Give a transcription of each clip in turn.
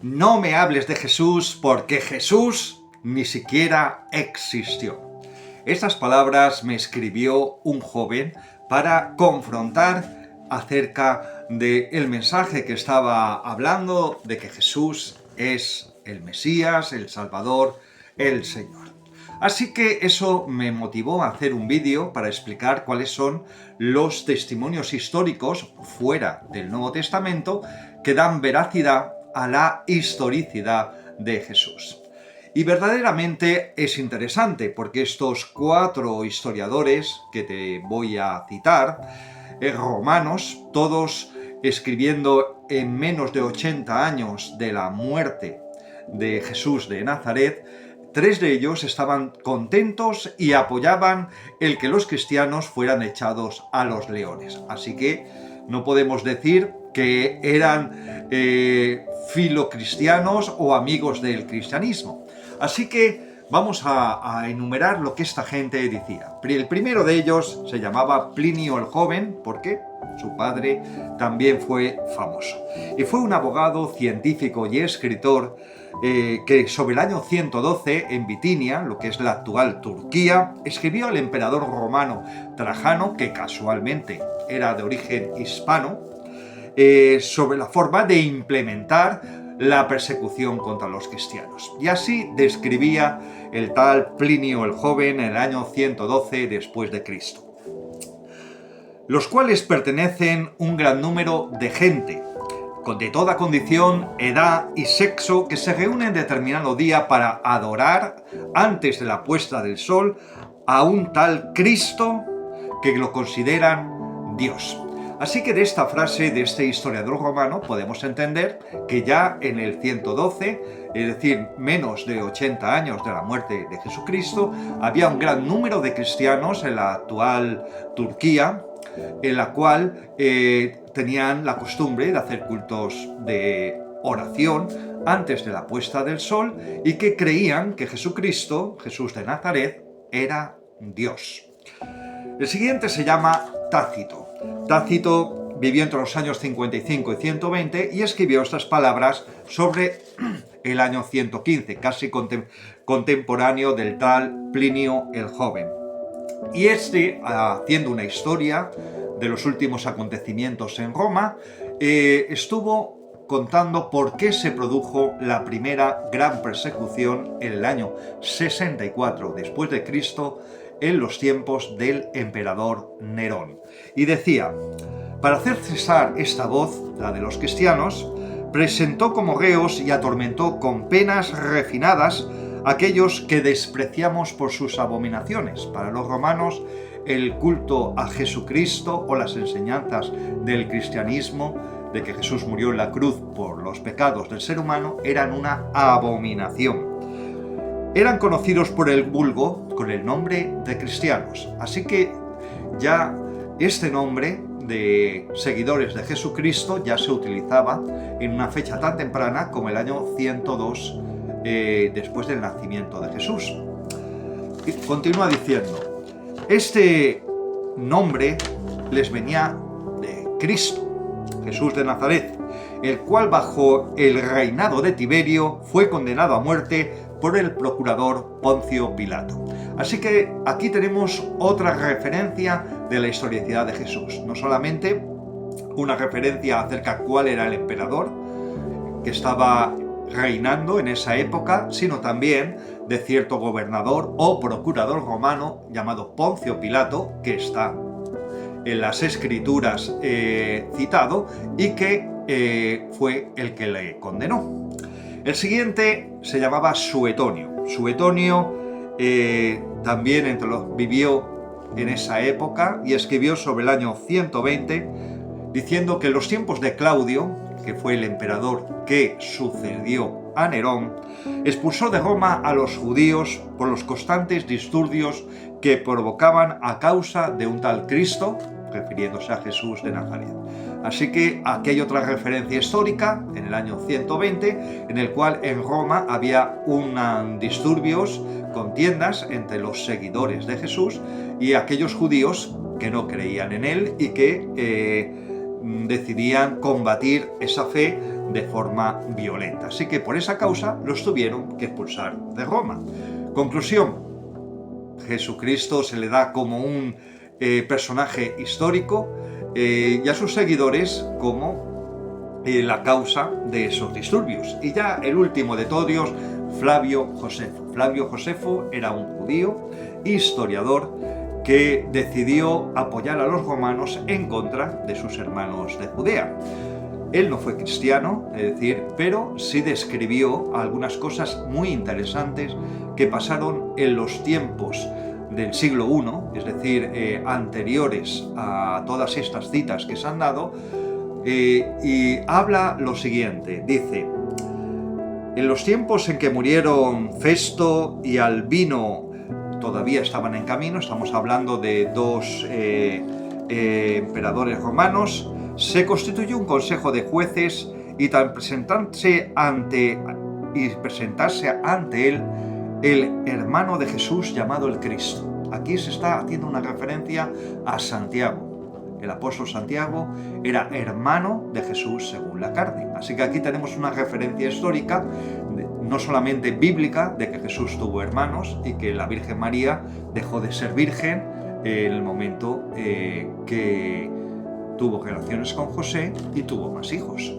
No me hables de Jesús porque Jesús ni siquiera existió. Estas palabras me escribió un joven para confrontar acerca del mensaje que estaba hablando de que Jesús es el Mesías, el Salvador, el Señor. Así que eso me motivó a hacer un vídeo para explicar cuáles son los testimonios históricos fuera del Nuevo Testamento que dan veracidad a la historicidad de Jesús. Y verdaderamente es interesante porque estos 4 historiadores que te voy a citar, romanos, todos escribiendo en menos de 80 años de la muerte de Jesús de Nazaret, 3 de ellos estaban contentos y apoyaban el que los cristianos fueran echados a los leones. Así que no podemos decir que eran filocristianos o amigos del cristianismo. Así que vamos a enumerar lo que esta gente decía. El primero de ellos se llamaba Plinio el Joven, porque su padre también fue famoso. Y fue un abogado, científico y escritor que sobre el año 112 en Bitinia, lo que es la actual Turquía, escribió al emperador romano Trajano, que casualmente era de origen hispano, sobre la forma de implementar la persecución contra los cristianos. Y así describía el tal Plinio el Joven en el año 112 después de Cristo. Los cuales pertenecen un gran número de gente, de toda condición, edad y sexo, que se reúnen determinado día para adorar, antes de la puesta del sol, a un tal Cristo que lo consideran Dios. Así que de esta frase de este historiador romano podemos entender que ya en el 112, es decir, menos de 80 años de la muerte de Jesucristo, había un gran número de cristianos en la actual Turquía, en la cual tenían la costumbre de hacer cultos de oración antes de la puesta del sol y que creían que Jesucristo, Jesús de Nazaret, era Dios. El siguiente se llama Tácito. Tácito vivió entre los años 55 y 120 y escribió estas palabras sobre el año 115, casi contemporáneo del tal Plinio el Joven. Y haciendo una historia de los últimos acontecimientos en Roma, estuvo contando por qué se produjo la primera gran persecución en el año 64 después de Cristo, en los tiempos del emperador Nerón. Y decía: para hacer cesar esta voz, la de los cristianos, presentó como reos y atormentó con penas refinadas a aquellos que despreciamos por sus abominaciones. Para los romanos, el culto a Jesucristo o las enseñanzas del cristianismo, de que Jesús murió en la cruz por los pecados del ser humano, eran una abominación. Eran conocidos por el vulgo con el nombre de cristianos. Así que ya este nombre de seguidores de Jesucristo ya se utilizaba en una fecha tan temprana como el año 102 después del nacimiento de Jesús. Y continúa diciendo: este nombre les venía de Cristo, Jesús de Nazaret, el cual bajo el reinado de Tiberio fue condenado a muerte por el procurador Poncio Pilato. Así que aquí tenemos otra referencia de la historicidad de Jesús. No solamente una referencia acerca de cuál era el emperador que estaba reinando en esa época, sino también de cierto gobernador o procurador romano llamado Poncio Pilato, que está en las escrituras citado y que fue el que le condenó. El siguiente se llamaba Suetonio. Suetonio también vivió en esa época y escribió sobre el año 120 diciendo que en los tiempos de Claudio, que fue el emperador que sucedió a Nerón, expulsó de Roma a los judíos por los constantes disturbios que provocaban a causa de un tal Cristo, refiriéndose a Jesús de Nazaret. Así que aquí hay otra referencia histórica, en el año 120, en el cual en Roma había disturbios, contiendas entre los seguidores de Jesús y aquellos judíos que no creían en él y que decidían combatir esa fe de forma violenta. Así que por esa causa los tuvieron que expulsar de Roma. Conclusión: Jesucristo se le da como un personaje histórico y a sus seguidores como la causa de esos disturbios. Y ya el último de todos, Flavio Josefo. Flavio Josefo era un judío, historiador, que decidió apoyar a los romanos en contra de sus hermanos de Judea. Él no fue cristiano, es decir, pero sí describió algunas cosas muy interesantes que pasaron en los tiempos del siglo I, es decir, anteriores a todas estas citas que se han dado, y habla lo siguiente, dice: en los tiempos en que murieron Festo y Albino todavía estaban en camino, estamos hablando de dos emperadores romanos, se constituyó un consejo de jueces y tras presentarse ante él el hermano de Jesús llamado el Cristo. Aquí se está haciendo una referencia a Santiago. El apóstol Santiago era hermano de Jesús según la carne. Así que aquí tenemos una referencia histórica, no solamente bíblica, de que Jesús tuvo hermanos y que la Virgen María dejó de ser virgen en el momento que tuvo relaciones con José y tuvo más hijos.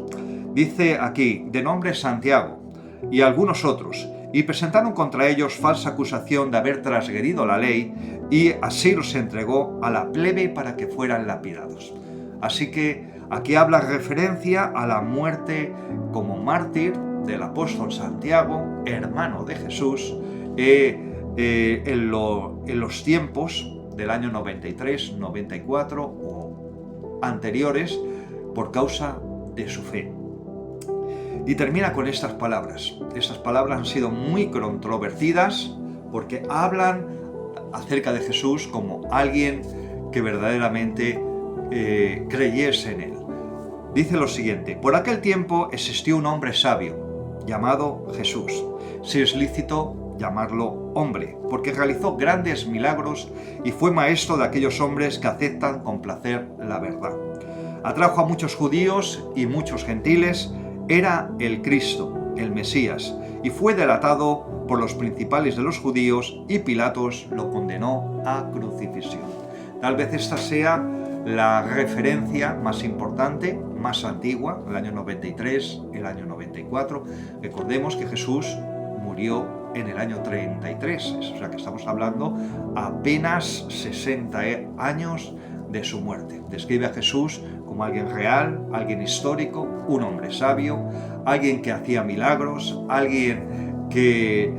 Dice aquí, de nombre Santiago y algunos otros, y presentaron contra ellos falsa acusación de haber transgredido la ley, y así los entregó a la plebe para que fueran lapidados. Así que aquí habla referencia a la muerte como mártir del apóstol Santiago, hermano de Jesús, en los tiempos del año 93, 94 o anteriores, por causa de su fe. Y termina con estas palabras. Estas palabras han sido muy controvertidas porque hablan acerca de Jesús como alguien que verdaderamente creyese en él. Dice lo siguiente: por aquel tiempo existió un hombre sabio llamado Jesús, si es lícito llamarlo hombre, porque realizó grandes milagros y fue maestro de aquellos hombres que aceptan con placer la verdad. Atrajo a muchos judíos y muchos gentiles. Era el Cristo, el Mesías, y fue delatado por los principales de los judíos y Pilatos lo condenó a crucifixión. Tal vez esta sea la referencia más importante, más antigua, el año 93, el año 94. Recordemos que Jesús murió en el año 33, o sea que estamos hablando apenas 60 años de su muerte. Describe a Jesús como alguien real, alguien histórico, un hombre sabio, alguien que hacía milagros, alguien que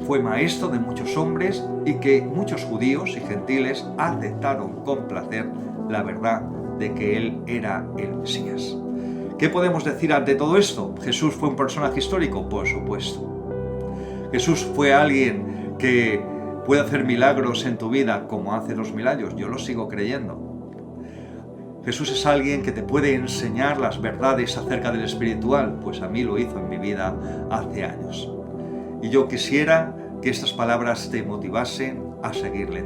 fue maestro de muchos hombres y que muchos judíos y gentiles aceptaron con placer la verdad de que él era el Mesías. ¿Qué podemos decir ante todo esto? ¿Jesús fue un personaje histórico? Por supuesto. ¿Jesús fue alguien que puede hacer milagros en tu vida como hace 2000 años? Yo lo sigo creyendo. Jesús es alguien que te puede enseñar las verdades acerca del espiritual, pues a mí lo hizo en mi vida hace años. Y yo quisiera que estas palabras te motivasen a seguirle